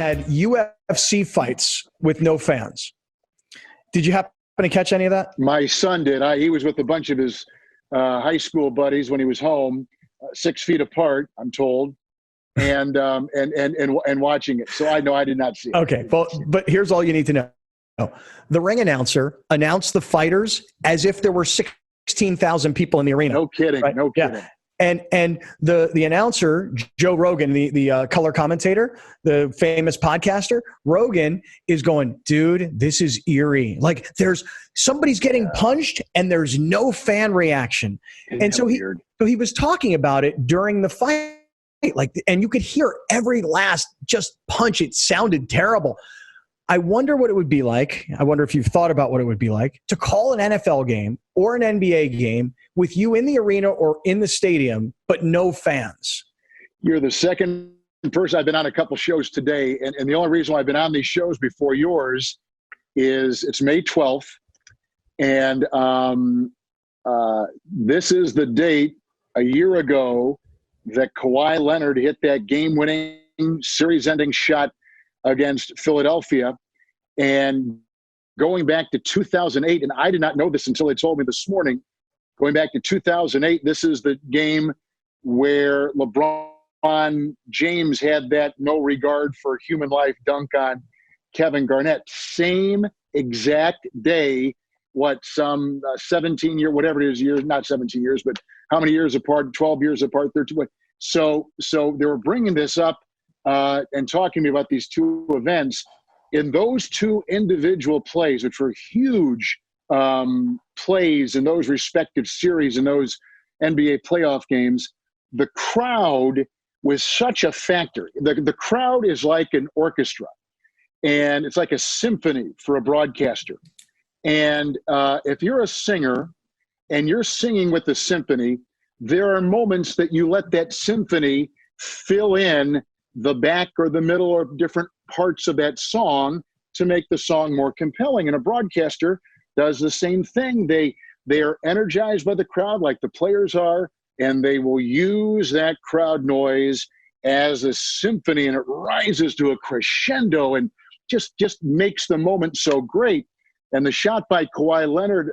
had UFC fights with no fans. Did you happen to catch any of that? My son did. He was with a bunch of his high school buddies when he was home, 6 feet apart, I'm told, and watching it. So I know I did not see it. Okay, but here's all you need to know. The ring announcer announced the fighters as if there were 16,000 people in the arena. No kidding. Right? No kidding. Yeah. And the announcer, Joe Rogan, the color commentator, the famous podcaster, Rogan is going, dude, this is eerie. Like somebody's getting punched and there's no fan reaction. And so he was talking about it during the fight, and you could hear every last just punch. It sounded terrible. I wonder what it would be like. I wonder if you've thought about what it would be like to call an NFL game or an NBA game with you in the arena or in the stadium, but no fans. You're the second person. I've been on a couple shows today, and the only reason why I've been on these shows before yours is it's May 12th, and this is the date a year ago that Kawhi Leonard hit that game-winning, series-ending shot against Philadelphia. And going back to 2008, and I did not know this until they told me this morning, going back to 2008, this is the game where LeBron James had that no regard for human life dunk on Kevin Garnett. Same exact day, some 17 years, whatever it is, years, not 17 years, but how many years apart, 12 years apart, 13. So they were bringing this up and talking to me about these two events. In those two individual plays, which were huge plays in those respective series, in those NBA playoff games, the crowd was such a factor. The crowd is like an orchestra, and it's like a symphony for a broadcaster. And if you're a singer and you're singing with the symphony, there are moments that you let that symphony fill in the back or the middle or different parts of that song to make the song more compelling. And a broadcaster does the same thing. They are energized by the crowd like the players are, and they will use that crowd noise as a symphony, and it rises to a crescendo and just makes the moment so great. And the shot by Kawhi Leonard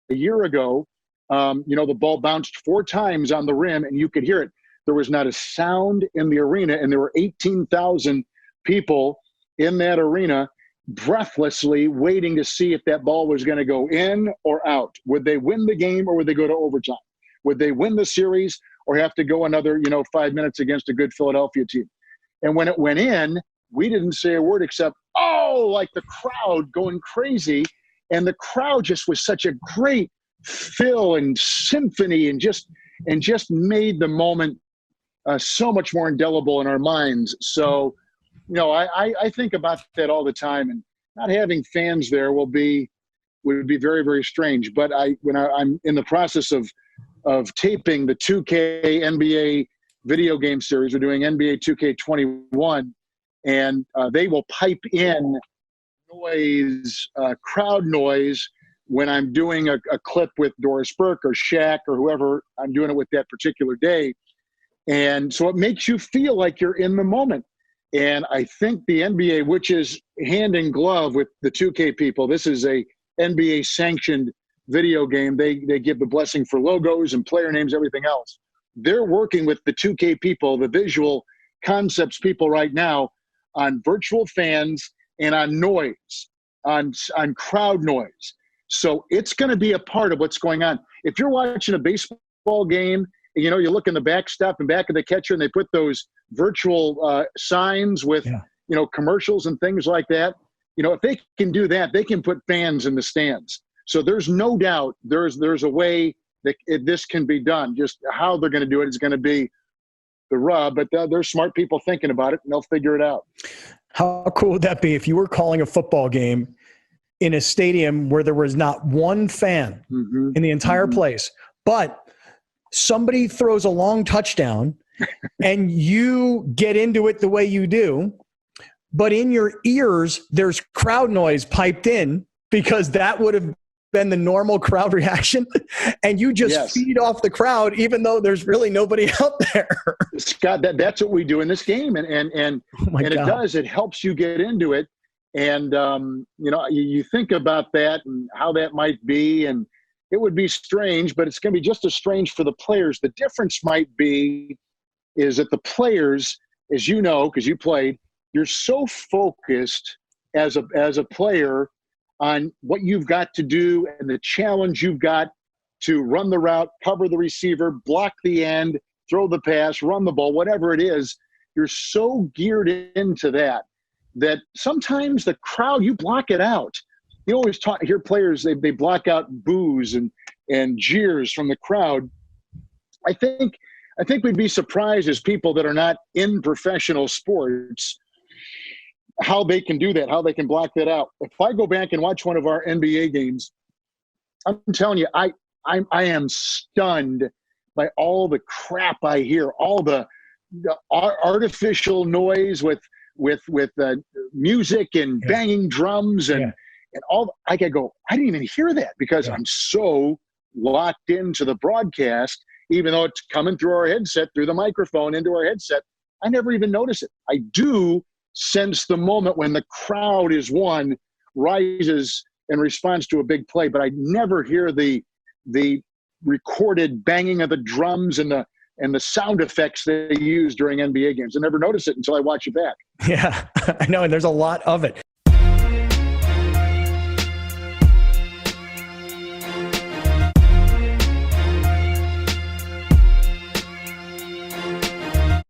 a year ago, the ball bounced 4 times on the rim, and you could hear it. There was not a sound in the arena, and there were 18,000 people in that arena breathlessly waiting to see if that ball was going to go in or out. Would they win the game or would they go to overtime? Would they win the series or have to go another, 5 minutes against a good Philadelphia team? And when it went in, we didn't say a word except, oh, like the crowd going crazy. And the crowd just was such a great fill and symphony and just made the moment so much more indelible in our minds. So, I think about that all the time, and not having fans there would be very, very strange. But when I'm in the process of taping the 2K NBA video game series, we're doing NBA 2K21, and they will pipe in noise, crowd noise, when I'm doing a clip with Doris Burke or Shaq or whoever I'm doing it with that particular day. And so it makes you feel like you're in the moment. And I think the NBA, which is hand in glove with the 2K people, this is a NBA sanctioned video game. They give the blessing for logos and player names, everything else. They're working with the 2K people, the visual concepts people right now, on virtual fans and on noise, on crowd noise. So it's going to be a part of what's going on. If you're watching a baseball game, you look in the backstop and back of the catcher, and they put those virtual signs with, commercials and things like that. If they can do that, they can put fans in the stands. So there's no doubt there's a way that this can be done. Just how they're going to do it is going to be the rub, but there's smart people thinking about it, and they'll figure it out. How cool would that be if you were calling a football game in a stadium where there was not one fan in the entire place, but somebody throws a long touchdown and you get into it the way you do, but in your ears, there's crowd noise piped in because that would have been the normal crowd reaction, and you just feed off the crowd, even though there's really nobody out there. Scott, that's what we do in this game, and it helps you get into it. And you think about that and how that might be, and it would be strange, but it's going to be just as strange for the players. The difference might be is that the players, as you know, because you played, you're so focused as a player on what you've got to do and the challenge you've got to run the route, cover the receiver, block the end, throw the pass, run the ball, whatever it is. You're so geared into that sometimes the crowd, you block it out. You always hear players, they block out boos and jeers from the crowd. I think we'd be surprised as people that are not in professional sports how they can do that, how they can block that out. If I go back and watch one of our NBA games, I'm telling you, I am stunned by all the crap I hear, all the artificial noise with music and banging drums and all. I could go, I didn't even hear that because I'm so locked into the broadcast, even though it's coming through our headset, through the microphone into our headset. I never even notice it. I do sense the moment when the crowd rises in response to a big play, but I never hear the recorded banging of the drums and the sound effects they use during NBA games. I never notice it until I watch it back. Yeah, I know. And there's a lot of it.